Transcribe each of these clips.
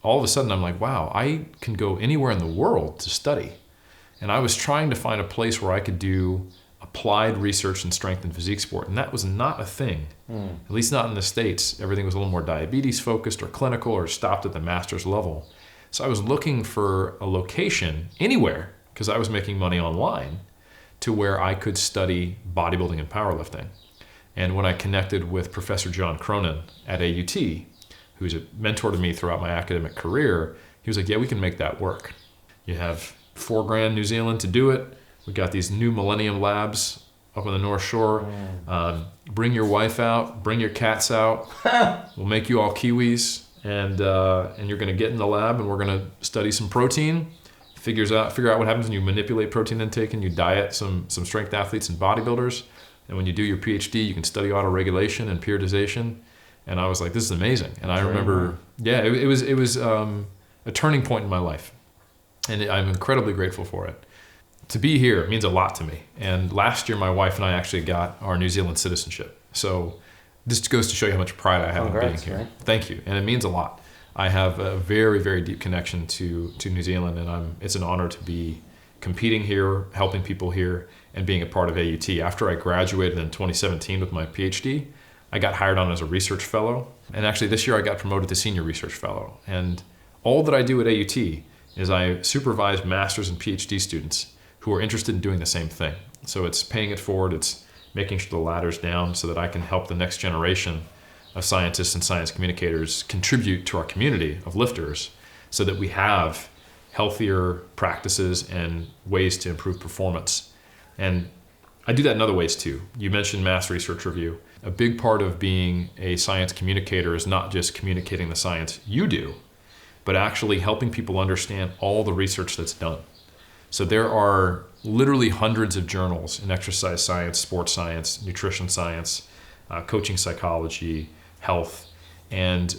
all of a sudden I'm like, wow, I can go anywhere in the world to study. And I was trying to find a place where I could do applied research in strength and physique sport, and that was not a thing, at least not in the States. Everything was a little more diabetes focused or clinical or stopped at the master's level. So I was looking for a location anywhere, because I was making money online, to where I could study bodybuilding and powerlifting. And when I connected with Professor John Cronin at AUT, who's a mentor to me throughout my academic career, he was like, yeah, we can make that work. You have $4,000 New Zealand to do it. We got these new Millennium Labs up on the North Shore. Bring your wife out, bring your cats out. We'll make you all Kiwis, and you're gonna get in the lab and we're gonna study some protein, figure out what happens when you manipulate protein intake and you diet some strength athletes and bodybuilders. And when you do your PhD, you can study autoregulation and periodization. And I was like, this is amazing. And I remember, it was a turning point in my life. And I'm incredibly grateful for it. To be here means a lot to me. And last year, my wife and I actually got our New Zealand citizenship. So this goes to show you how much pride I have in being here. Right? Thank you. And it means a lot. I have a very, very deep connection to New Zealand, and it's an honor to be competing here, helping people here, and being a part of AUT. After I graduated in 2017 with my PhD, I got hired on as a research fellow. And actually this year I got promoted to senior research fellow. And all that I do at AUT is I supervise master's and PhD students who are interested in doing the same thing. So it's paying it forward, it's making sure the ladder's down so that I can help the next generation of scientists and science communicators contribute to our community of lifters so that we have healthier practices and ways to improve performance. And I do that in other ways too. You mentioned Mass Research Review. A big part of being a science communicator is not just communicating the science you do, but actually helping people understand all the research that's done. So there are literally hundreds of journals in exercise science, sports science, nutrition science, coaching psychology, health. And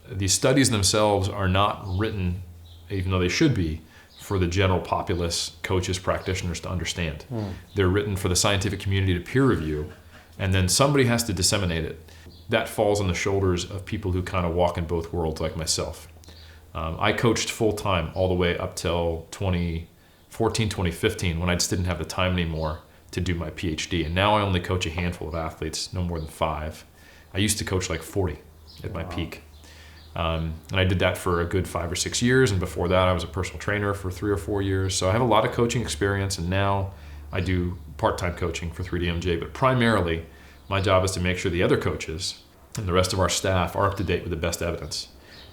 these studies themselves are not written, even though they should be, for the general populace, coaches, practitioners to understand. They're written for the scientific community to peer review, and then somebody has to disseminate it. That falls on the shoulders of people who kind of walk in both worlds like myself. I coached full-time all the way up till 2014, 2015, when I just didn't have the time anymore to do my PhD. And now I only coach a handful of athletes, no more than 5. I used to coach like 40 at my peak. And I did that for a good 5 or 6 years. And before that, I was a personal trainer for 3 or 4 years. So I have a lot of coaching experience. And now I do part-time coaching for 3DMJ. But primarily, my job is to make sure the other coaches and the rest of our staff are up to date with the best evidence.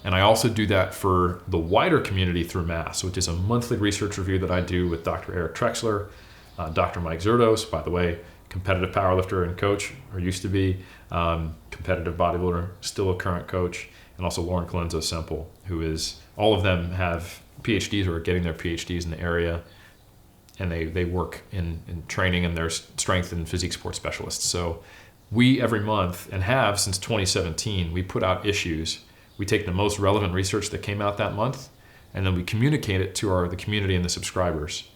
And I also do that for the wider community through MASS, which is a monthly research review that I do with Dr. Eric Trexler, Dr. Mike Zerdos, by the way, competitive powerlifter and coach, or used to be, competitive bodybuilder, still a current coach, and also Lauren Colenso-Semple, who is, all of them have PhDs or are getting their PhDs in the area, and they work in training, and they're strength and physique sports specialists. So we, every month, and have since 2017, we put out issues. We take the most relevant research that came out that month, and then we communicate it to the community and the subscribers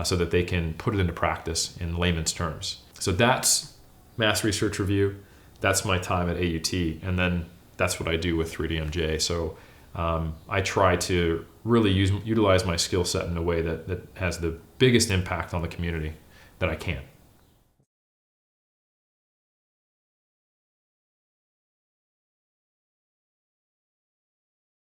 so that they can put it into practice in layman's terms. So that's Mass Research Review. That's my time at AUT, and then that's what I do with 3DMJ. So I try to really utilize my skill set in a way that has the biggest impact on the community that I can.